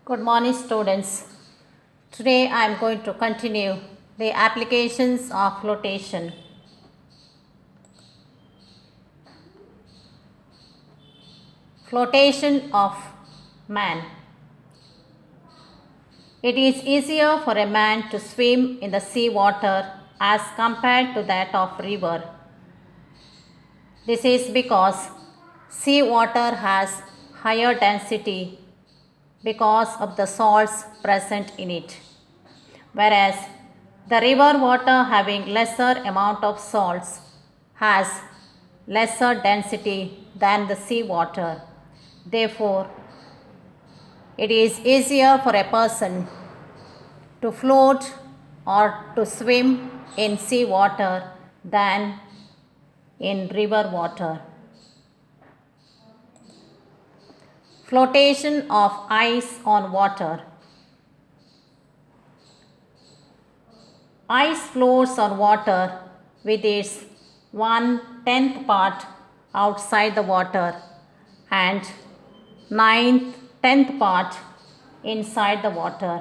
Good morning, students. Today I am going to continue the applications of flotation. Flotation of man. It is easier for a man to swim in the sea water as compared to that of river. This is because sea water has higher density because of the salts present in it, whereas the river water having lesser amount of salts has lesser density than the sea water. Therefore, it is easier for a person to float or to swim in sea water than in river water. Flotation of ice on water. Ice floats on water with its 1/10th part outside the water and 9/10th part inside the water.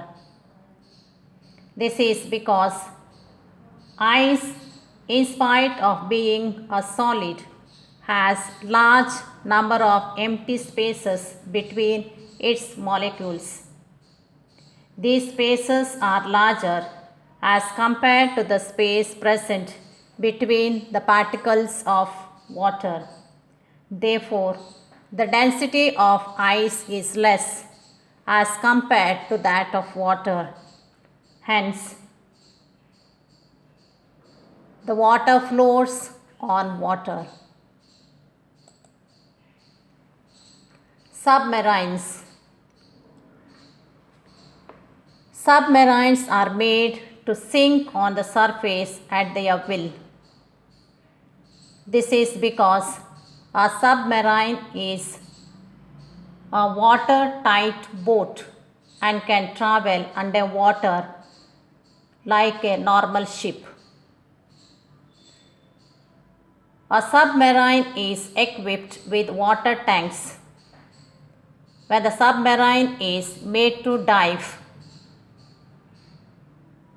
This is because ice, in spite of being a solid, has large number of empty spaces between its molecules. These spaces are larger as compared to the space present between the particles of water. Therefore, the density of ice is less as compared to that of water. Hence, the water floats on water. Submarines. Submarines are made to sink on the surface at their will. This is because a submarine is a watertight boat and can travel underwater like a normal ship. A submarine is equipped with water tanks. When the submarine is made to dive,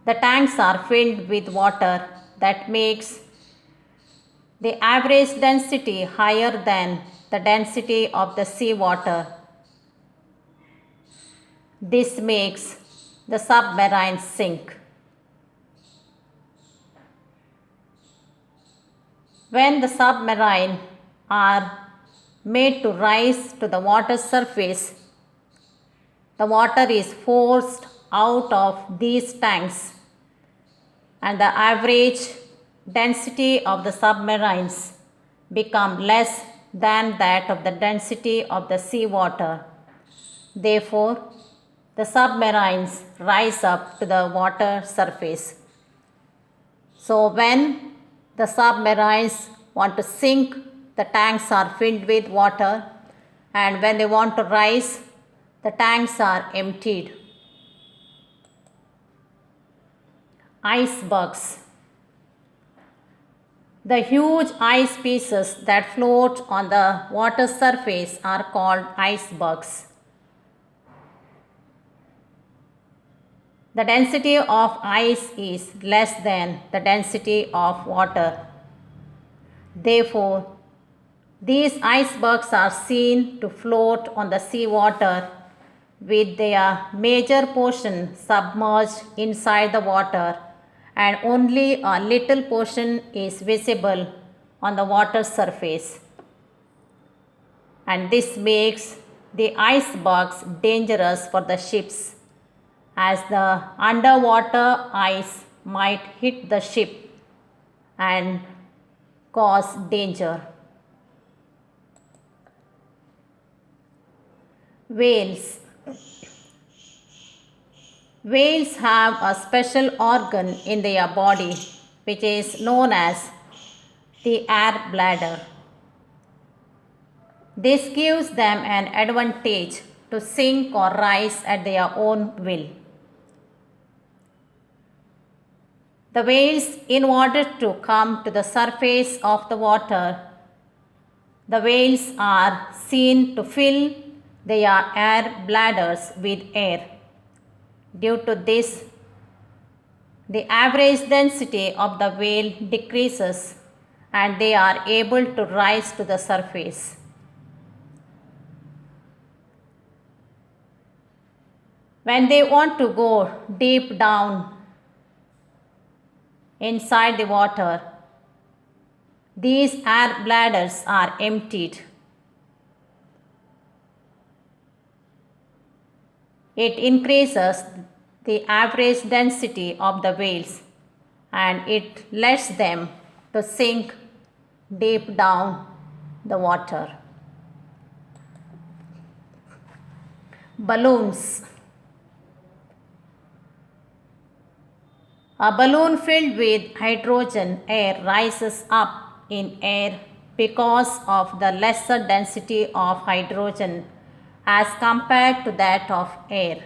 the tanks are filled with water that makes the average density higher than the density of the sea water. This makes the submarine sink. When the submarine are made to rise to the water surface, the water is forced out of these tanks and the average density of the submarines become less than that of the density of the sea water. Therefore, the submarines rise up to the water surface. So when the submarines want to sink, the tanks are filled with water, and when they want to rise, the tanks are emptied. Icebergs. The huge ice pieces that float on the water surface are called icebergs. The density of ice is less than the density of water. Therefore, these icebergs are seen to float on the sea water with their major portion submerged inside the water, and only a little portion is visible on the water surface. And this makes the icebergs dangerous for the ships, as the underwater ice might hit the ship and cause danger. Whales. Whales have a special organ in their body which is known as the air bladder. This gives them an advantage to sink or rise at their own will. The whales, in order to come to the surface of the water, the whales are seen to fill They are air bladders with air. Due to this, the average density of the whale decreases and they are able to rise to the surface. When they want to go deep down inside the water, these air bladders are emptied. It increases the average density of the whales and it lets them to sink deep down the water. Balloons. A balloon filled with hydrogen air rises up in air because of the lesser density of hydrogen as compared to that of air.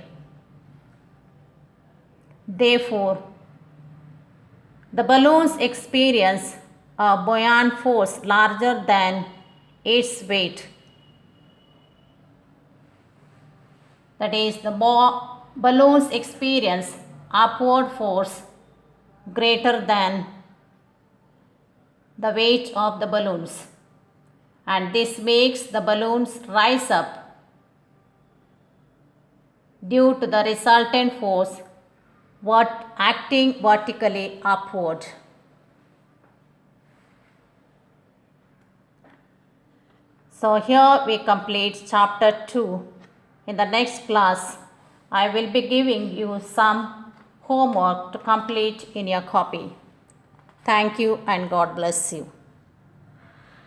Therefore, the balloons experience a buoyant force larger than its weight. That is, the balloons experience upward force greater than the weight of the balloons, and this makes the balloons rise up due to the resultant force acting vertically upward. So here we complete chapter 2. In the next class, I will be giving you some homework to complete in your copy. Thank you and God bless you.